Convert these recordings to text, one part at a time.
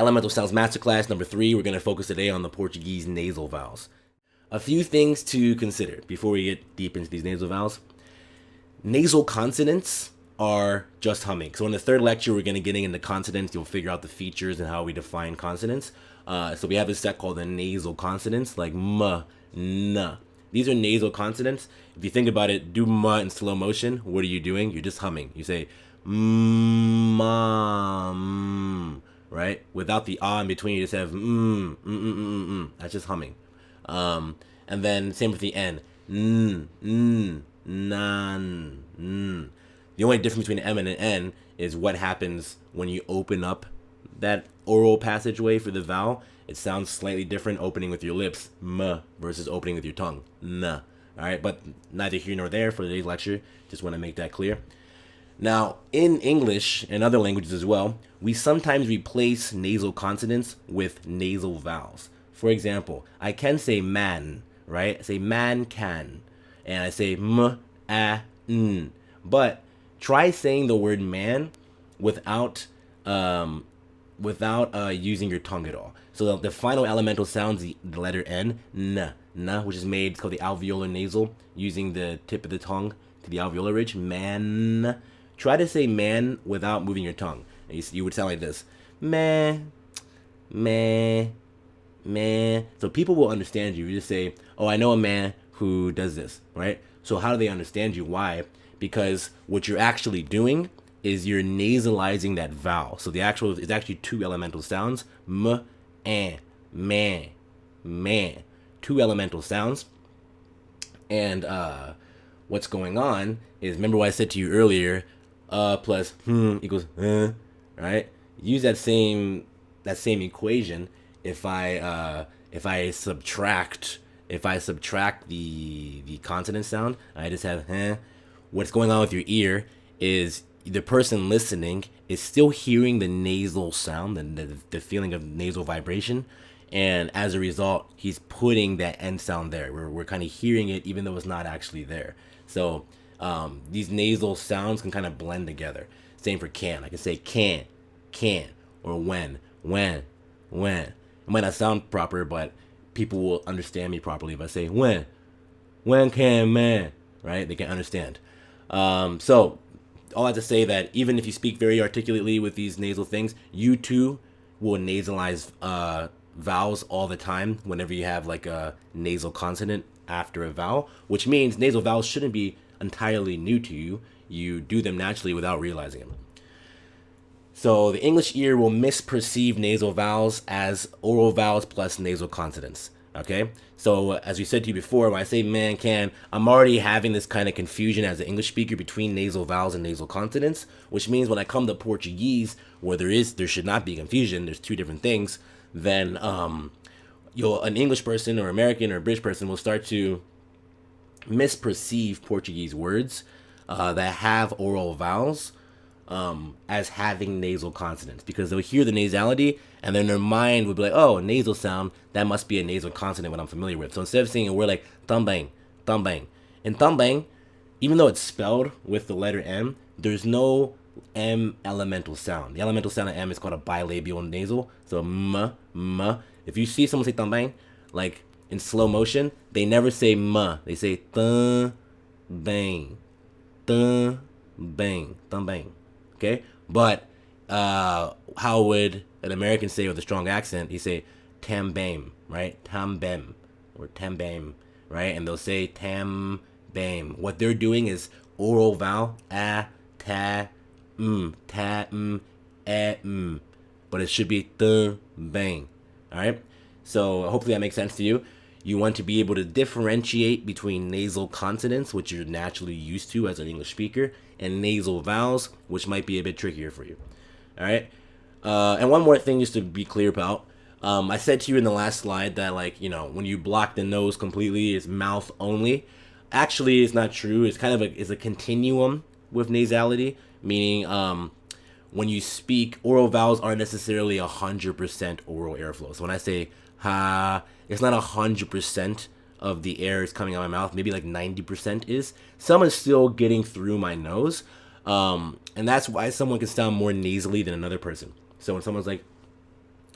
Elemental Sounds Masterclass number 3. We're going to focus today on the Portuguese nasal vowels. A few things to consider before we get deep into these nasal vowels. Nasal consonants are just humming. So in the third lecture, we're going to get into consonants. You'll figure out the features and how we define consonants. So we have this set called the nasal consonants, like m, n. These are nasal consonants. If you think about it, do m in slow motion. What are you doing? You're just humming. You say mom, right? Without the ah in between, you just have That's just humming. And then same with the n. Nan. The only difference between an M and an N is what happens when you open up that oral passageway for the vowel. It sounds slightly different opening with your lips, m, versus opening with your tongue, n. All right, but neither here nor there for today's lecture. Just want to make that clear. Now, in English and other languages as well, we sometimes replace nasal consonants with nasal vowels. For example, I can say man, right? I say man can, and I say m, a, n. But try saying the word man without using your tongue at all. So the final elemental sounds the letter n, which is made, it's called the alveolar nasal, using the tip of the tongue to the alveolar ridge. Man. Try to say man without moving your tongue. You would sound like this. Meh, meh, meh. So people will understand you. You just say, oh, I know a man who does this, right? So how do they understand you? Why? Because what you're actually doing is you're nasalizing that vowel. So it's actually two elemental sounds. M, and, man, man. Two elemental sounds. And what's going on is, remember what I said to you earlier, plus equals right? Use that same equation if I subtract the consonant sound. I just have What's going on with your ear is the person listening is still hearing the nasal sound and the feeling of nasal vibration, and as a result, he's putting that end sound there. We're kind of hearing it even though it's not actually there. So these nasal sounds can kind of blend together. Same for can. I can say can, or when. It might not sound proper, but people will understand me properly if I say when can man, right? They can understand. So all that to say that even if you speak very articulately with these nasal things, you too will nasalize vowels all the time whenever you have like a nasal consonant after a vowel, which means nasal vowels shouldn't be entirely new to you. You do them naturally without realizing them. So the English ear will misperceive nasal vowels as oral vowels plus nasal consonants. Okay? So as we said to you before, when I say man can, I'm already having this kind of confusion as an English speaker between nasal vowels and nasal consonants, which means when I come to Portuguese, where there should not be confusion, there's two different things, then an English person or American or British person will start to misperceive Portuguese words that have oral vowels as having nasal consonants, because they'll hear the nasality and then their mind would be like, oh, nasal sound, that must be a nasal consonant, what I'm familiar with. So instead of saying a word like também, in também, even though it's spelled with the letter M, there's no M elemental sound. The elemental sound of M is called a bilabial nasal. So m. If you see someone say também, like in slow motion, they never say m. They say também. Okay? But how would an American say with a strong accent? He say também, right? Também or também, right? And they'll say também. What they're doing is oral vowel a, ta, but it should be também. All right? So hopefully that makes sense to you. You want to be able to differentiate between nasal consonants, which you're naturally used to as an English speaker, and nasal vowels, which might be a bit trickier for you. All right? And one more thing just to be clear about. I said to you in the last slide that, when you block the nose completely, it's mouth only. Actually, it's not true. It's kind of a continuum with nasality, meaning when you speak, oral vowels aren't necessarily 100% oral airflow. So when I say ha, it's not 100% of the air is coming out of my mouth. Maybe like 90% is. Some is still getting through my nose. And that's why someone can sound more nasally than another person. So when someone's like,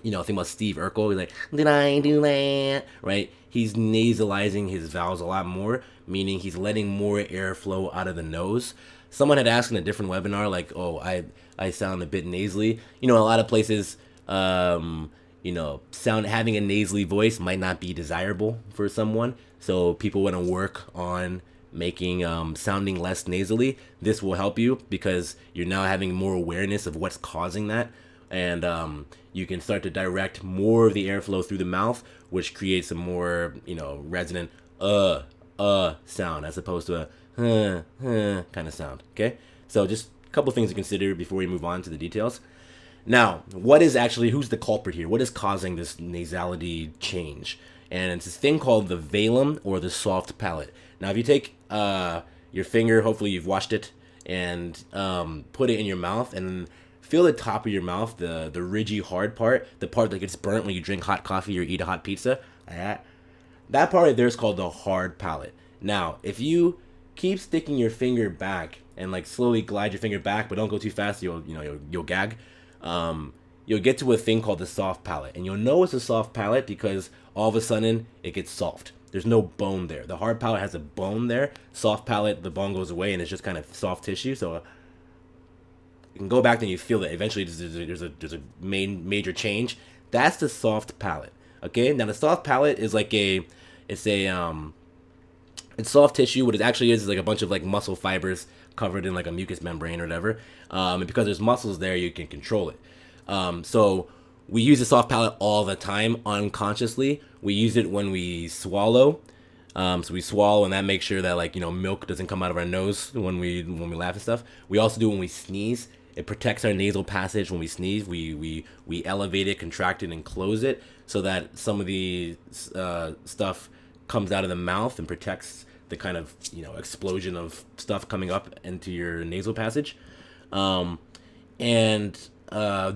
think about Steve Urkel. He's like, did I do that? Right? He's nasalizing his vowels a lot more, meaning he's letting more airflow out of the nose. Someone had asked in a different webinar, like, oh, I sound a bit nasally. A lot of places, sound having a nasally voice might not be desirable for someone. So people want to work on making sounding less nasally. This will help you because you're now having more awareness of what's causing that, and you can start to direct more of the airflow through the mouth, which creates a more resonant sound as opposed to a kind of sound. Okay, so just a couple things to consider before we move on to the details. Now, who's the culprit here? What is causing this nasality change? And it's this thing called the velum or the soft palate. Now, if you take your finger, hopefully you've washed it, and put it in your mouth and feel the top of your mouth, the ridgy hard part, the part that gets burnt when you drink hot coffee or eat a hot pizza, that part right there is called the hard palate. Now, if you keep sticking your finger back and like slowly glide your finger back, but don't go too fast, you'll gag. You'll get to a thing called the soft palate, and you'll know it's a soft palate because all of a sudden it gets soft. There's no bone there. The hard palate has a bone there. Soft palate, the bone goes away and it's just kind of soft tissue. So you can go back and you feel that eventually there's a major change. That's the soft palate. Okay. Now the soft palate is like it's soft tissue. What it actually is like a bunch of like muscle fibers covered in like a mucous membrane or whatever. And because there's muscles there, you can control it. So we use the soft palate all the time unconsciously. We use it when we swallow. So we swallow, and that makes sure that milk doesn't come out of our nose when we laugh and stuff. We also do it when we sneeze. It protects our nasal passage when we sneeze. We elevate it, contract it, and close it so that some of the stuff comes out of the mouth and protects the kind of explosion of stuff coming up into your nasal passage. And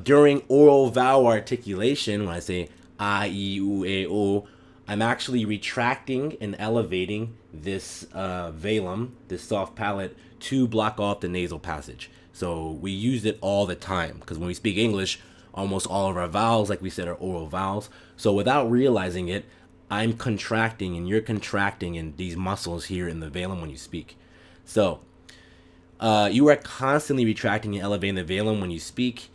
during oral vowel articulation, when I say a, I, u, e, o, I'm actually retracting and elevating this velum, this soft palate, to block off the nasal passage. So we use it all the time because when we speak English, almost all of our vowels, like we said, are oral vowels. So without realizing it, I'm contracting and you're contracting in these muscles here in the velum when you speak. So you are constantly retracting and elevating the velum when you speak.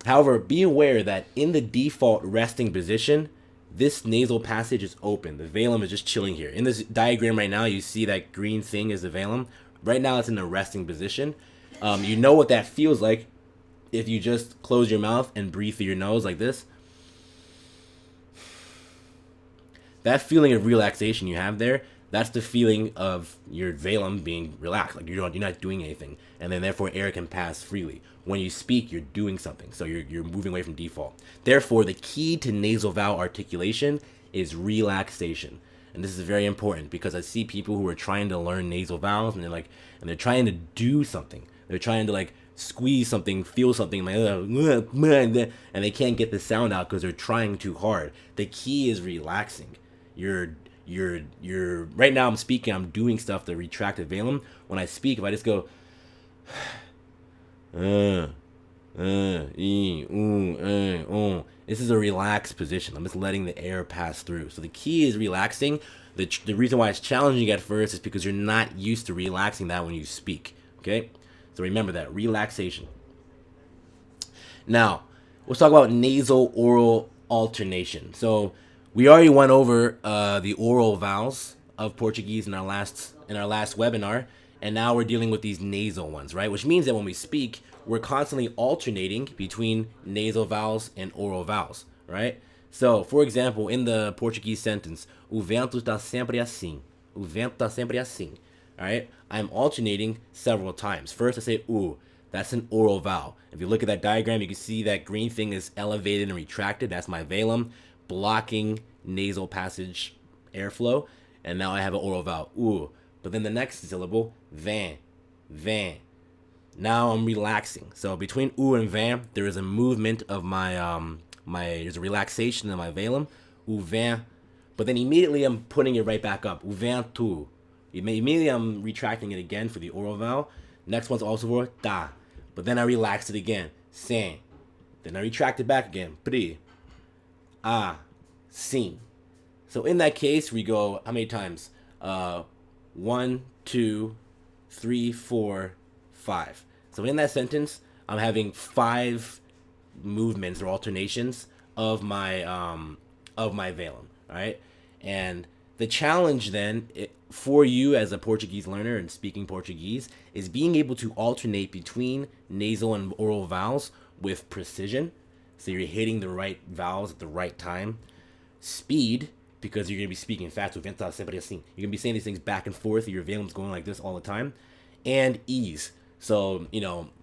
However, be aware that in the default resting position, this nasal passage is open. The velum is just chilling here. In this diagram right now, you see that green thing is the velum. Right now, it's in the resting position. You know what that feels like if you just close your mouth and breathe through your nose like this. That feeling of relaxation you have there, that's the feeling of your velum being relaxed. Like you're not doing anything, and then therefore air can pass freely. When you speak, you're doing something, so you're moving away from default. Therefore, the key to nasal vowel articulation is relaxation, and this is very important because I see people who are trying to learn nasal vowels, and they're trying to do something. They're trying to squeeze something, feel something, and they can't get the sound out because they're trying too hard. The key is relaxing. You're right now I'm speaking, I'm doing stuff to retract the velum. When I speak, if I just go this is a relaxed position. I'm just letting the air pass through. So the key is relaxing. The reason why it's challenging at first is because you're not used to relaxing that when you speak. Okay? So remember that. Relaxation. Now, let's talk about nasal oral alternation. So we already went over the oral vowels of Portuguese in our last webinar, and now we're dealing with these nasal ones, right? Which means that when we speak, we're constantly alternating between nasal vowels and oral vowels, right? So, for example, in the Portuguese sentence, o vento está sempre assim. O vento está sempre assim. All right? I'm alternating several times. First, I say u. That's an oral vowel. If you look at that diagram, you can see that green thing is elevated and retracted. That's my velum, blocking nasal passage airflow. And now I have an oral vowel, u. But then the next syllable, vin, vin. Now I'm relaxing. So between u and vin, there is a movement of there's a relaxation in my velum, u vin. But then immediately I'm putting it right back up, u vin tu. Immediately I'm retracting it again for the oral vowel. Next one's also for da. But then I relax it again, sin, Then I retract it back again. Pri, ah, sim. So in that case, we go how many times? 1, 2, 3, 4, 5. So in that sentence, I'm having 5 movements or alternations of my velum. All right, and the challenge then for you as a Portuguese learner and speaking Portuguese is being able to alternate between nasal and oral vowels with precision. So you're hitting the right vowels at the right time. Speed, because you're going to be speaking fast. You're going to be saying these things back and forth. Your velum's going like this all the time. And ease. So,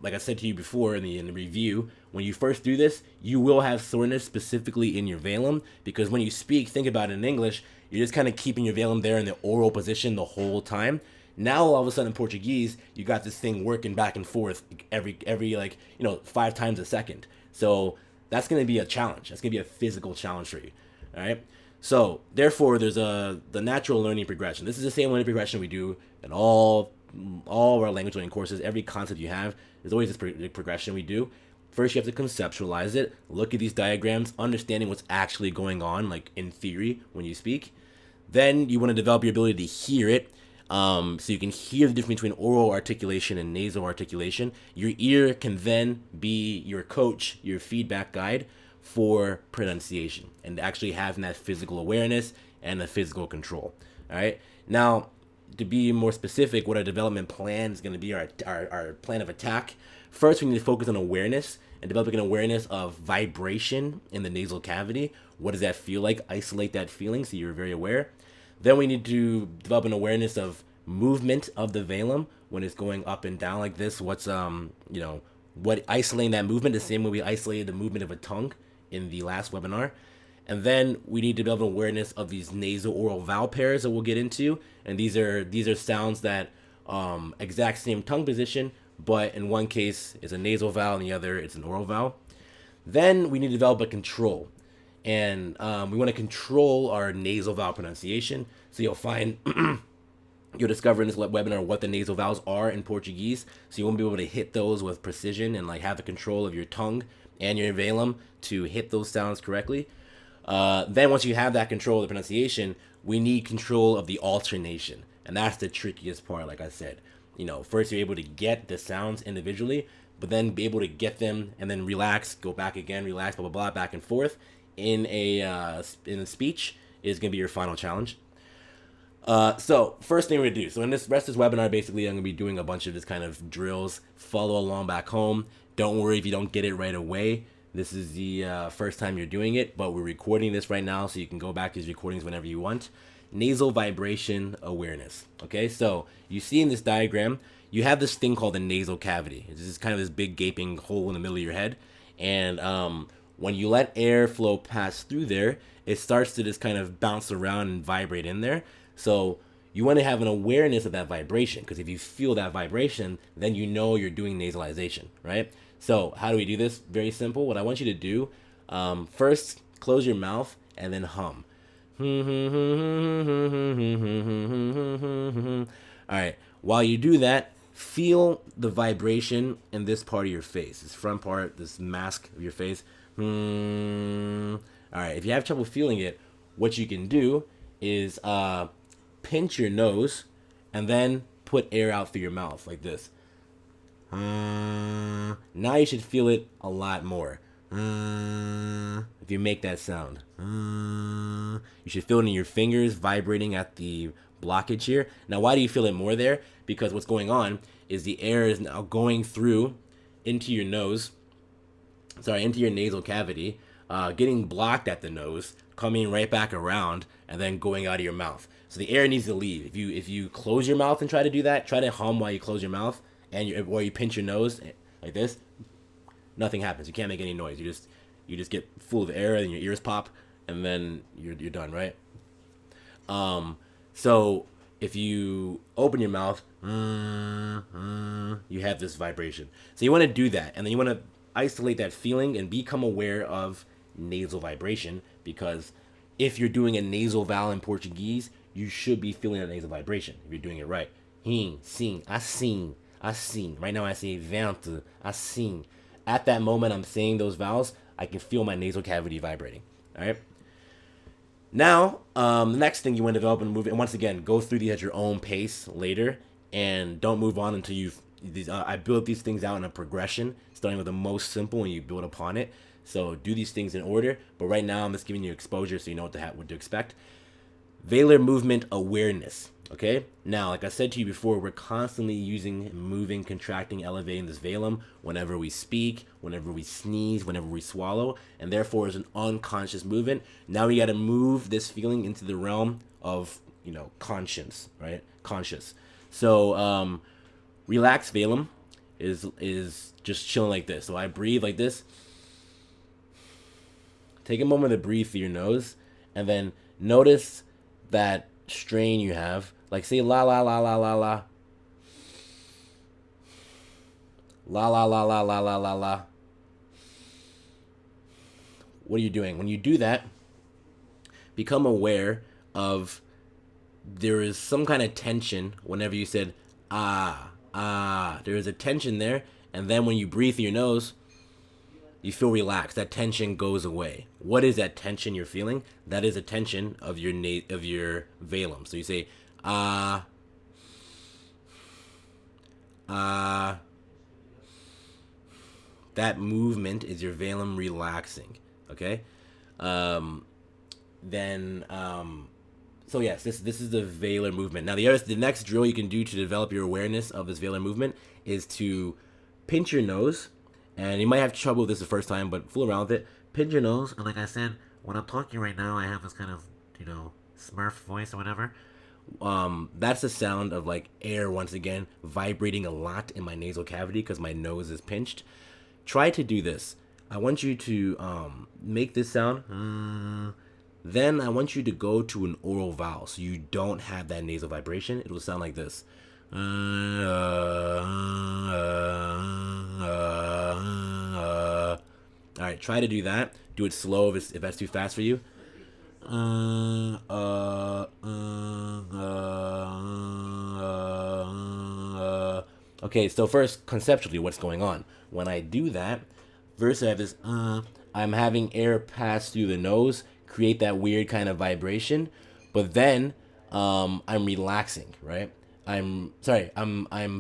like I said to you before in the review, when you first do this, you will have soreness specifically in your velum, because when you speak, think about it in English, you're just kind of keeping your velum there in the oral position the whole time. Now all of a sudden in Portuguese, you got this thing working back and forth every 5 times a second. So that's going to be a challenge. That's going to be a physical challenge for you. All right. So therefore, there's the natural learning progression. This is the same learning progression we do in all of our language learning courses. Every concept you have, there's always this progression we do. First, you have to conceptualize it, look at these diagrams, understanding what's actually going on, like in theory when you speak. Then you want to develop your ability to hear it, so you can hear the difference between oral articulation and nasal articulation. Your ear can then be your coach, your feedback guide for pronunciation, and actually having that physical awareness and the physical control. All right. Now, to be more specific, what our development plan is going to be, our plan of attack. First, we need to focus on awareness and developing an awareness of vibration in the nasal cavity. What does that feel like? Isolate that feeling so you're very aware. Then we need to develop an awareness of movement of the velum when it's going up and down like this. What's what isolating that movement the same way we isolated the movement of a tongue in the last webinar. And then we need to develop an awareness of these nasal oral vowel pairs that we'll get into. And these are sounds that exact same tongue position, but in one case it's a nasal vowel and the other it's an oral vowel. Then we need to develop a control. And we want to control our nasal vowel pronunciation. So you'll find, you'll discover in this webinar what the nasal vowels are in Portuguese. So you won't be able to hit those with precision and like have the control of your tongue and your velum to hit those sounds correctly. Then once you have that control of the pronunciation, we need control of the alternation. And that's the trickiest part, like I said. First you're able to get the sounds individually, but then be able to get them and then relax, go back again, relax, blah, blah, blah, back and forth in a speech is going to be your final challenge. So first thing we're going to do. So in this rest of this webinar, basically, I'm going to be doing a bunch of this kind of drills. Follow along back home. Don't worry if you don't get it right away. This is the first time you're doing it, but we're recording this right now, so you can go back to these recordings whenever you want. Nasal vibration awareness. Okay, so you see in this diagram, you have this thing called the nasal cavity. It's just kind of this big gaping hole in the middle of your head. And when you let air flow pass through there, it starts to just kind of bounce around and vibrate in there. So you want to have an awareness of that vibration, because if you feel that vibration, then you know you're doing nasalization, right? So how do we do this? Very simple. What I want you to do, first, close your mouth and then hum. All right. While you do that, feel the vibration in this part of your face, this front part, this mask of your face. All right. If you have trouble feeling it, what you can do is pinch your nose and then put air out through your mouth like this. Now you should feel it a lot more. If you make that sound, you should feel it in your fingers vibrating at the blockage here. Now, why do you feel it more there? Because what's going on is the air is now going through into your nose, into your nasal cavity, getting blocked at the nose, coming right back around, and then going out of your mouth. So the air needs to leave. If you close your mouth and try to do that, try to hum while you close your mouth, or you pinch your nose like this, nothing happens. You can't make any noise. You just get full of air and your ears pop, and then you're done, right? So if you open your mouth, you have this vibration. So you want to do that, and then you want to isolate that feeling and become aware of nasal vibration, because if you're doing a nasal vowel in Portuguese, you should be feeling a nasal vibration if you're doing it right. Sim, assim. Right now I say vento, assim. at that moment I'm saying those vowels, I can feel my nasal cavity vibrating. All right. Now, the next thing you want to develop and move, and once again, go through these at your own pace later, and don't move on until you've. I build these things out in a progression, starting with the most simple, and you build upon it. So do these things in order. But right now, I'm just giving you exposure so you know what to expect. Velar movement awareness. Okay. Now, like I said to you before, we're constantly using moving, contracting, elevating this velum whenever we speak, whenever we sneeze, whenever we swallow, and therefore is an unconscious movement. Now we got to move this feeling into the realm of conscience, right? Conscious. So relaxed velum is just chilling like this. So I breathe like this. Take a moment to breathe through your nose, and then notice that strain you have. Like say la la la la la la. La la la la la la la la. What are you doing? When you do that, become aware of there is some kind of tension whenever you said there is a tension there, and then when you breathe through your nose, you feel relaxed. That tension goes away. What is that tension you're feeling? That is a tension of your velum. So you say that movement is your velum relaxing. Okay. So yes, this is the velar movement. Now the next drill you can do to develop your awareness of this velar movement is to pinch your nose. And you might have trouble with this the first time, but fool around with it. Pinch your nose, and like I said, when I'm talking right now, I have this kind of, Smurf voice or whatever. That's the sound of like air once again vibrating a lot in my nasal cavity because my nose is pinched. Try to do this. I want you to make this sound. Then I want you to go to an oral vowel so you don't have that nasal vibration. It will sound like this. All right, try to do that. Do it slow if that's too fast for you. Okay, so first, conceptually, what's going on? When I do that, first I have this, I'm having air pass through the nose, create that weird kind of vibration, but then I'm relaxing, right? I'm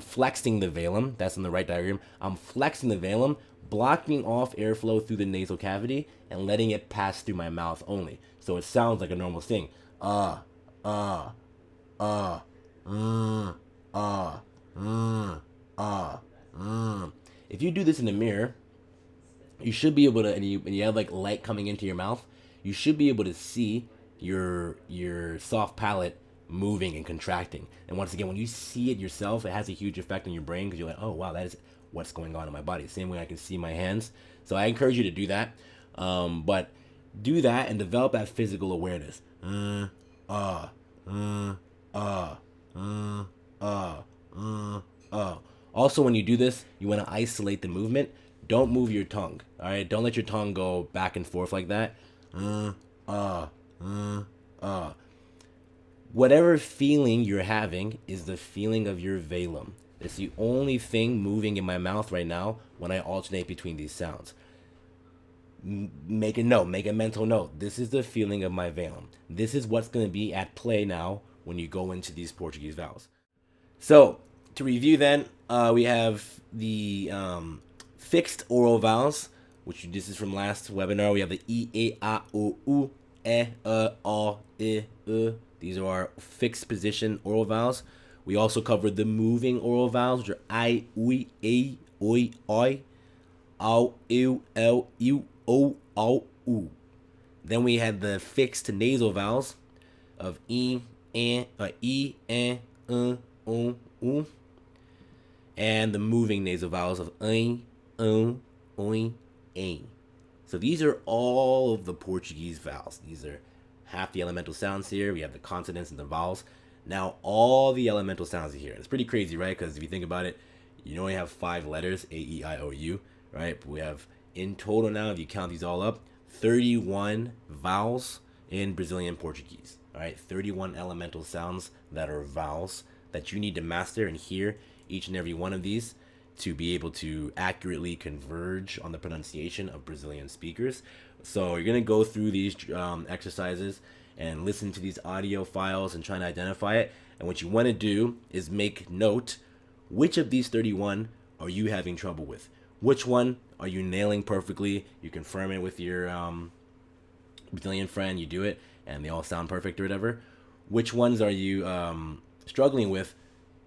flexing the velum. That's in the right diagram. I'm flexing the velum, blocking off airflow through the nasal cavity and letting it pass through my mouth only. So it sounds like a normal thing. If you do this in the mirror, you should be able to, and you have like light coming into your mouth, you should be able to see your soft palate moving and contracting. And once again, when you see it yourself, it has a huge effect on your brain because you're like, oh wow, that is what's going on in my body. Same way I can see my hands. So I encourage you to do that. But do that and develop that physical awareness. Also, when you do this, you want to isolate the movement. Don't move your tongue. All right, don't let your tongue go back and forth like that. Whatever feeling you're having is the feeling of your velum. It's the only thing moving in my mouth right now when I alternate between these sounds. Make a note, make a mental note. This is the feeling of my velum. This is what's going to be at play now when you go into these Portuguese vowels. So, to review then, we have the fixed oral vowels, which this is from last webinar. We have the E, A, A, O, U, E, O, I, I. These are our fixed position oral vowels. We also covered the moving oral vowels, which are I, U, A, Oi, Oi, Au, Eu, El, U, O, Au, U. Then we had the fixed nasal vowels of E, E, U, and the moving nasal vowels of I, Oi, A. So these are all of the Portuguese vowels. These are half the elemental sounds here. We have the consonants and the vowels. Now all the elemental sounds are here. It's pretty crazy, right? Because if you think about it, you only have 5 letters, A, E, I, O, U, right? But we have in total now, if you count these all up, 31 vowels in Brazilian Portuguese. All right, 31 elemental sounds that are vowels that you need to master and hear each and every one of these. to be able to accurately converge on the pronunciation of Brazilian speakers. So you're going to go through these exercises and listen to these audio files and try and identify it. And what you want to do is make note, which of these 31 are you having trouble with? Which one are you nailing perfectly? You confirm it with your Brazilian friend, you do it, and they all sound perfect or whatever. Which ones are you struggling with?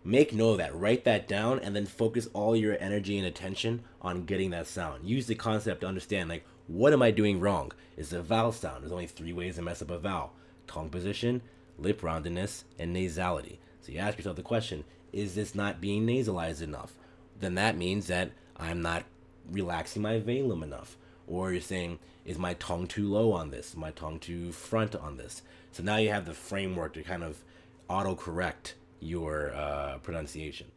Make note of that, write that down, and then focus all your energy and attention on getting that sound. Use the concept to understand, like, what am I doing wrong? It's a vowel sound. There's only 3 ways to mess up a vowel: tongue position, lip roundedness, and nasality. So you ask yourself the question, is this not being nasalized enough? Then that means that I'm not relaxing my velum enough. Or you're saying, is my tongue too low on this? Is my tongue too front on this? So now you have the framework to kind of auto-correct your pronunciation.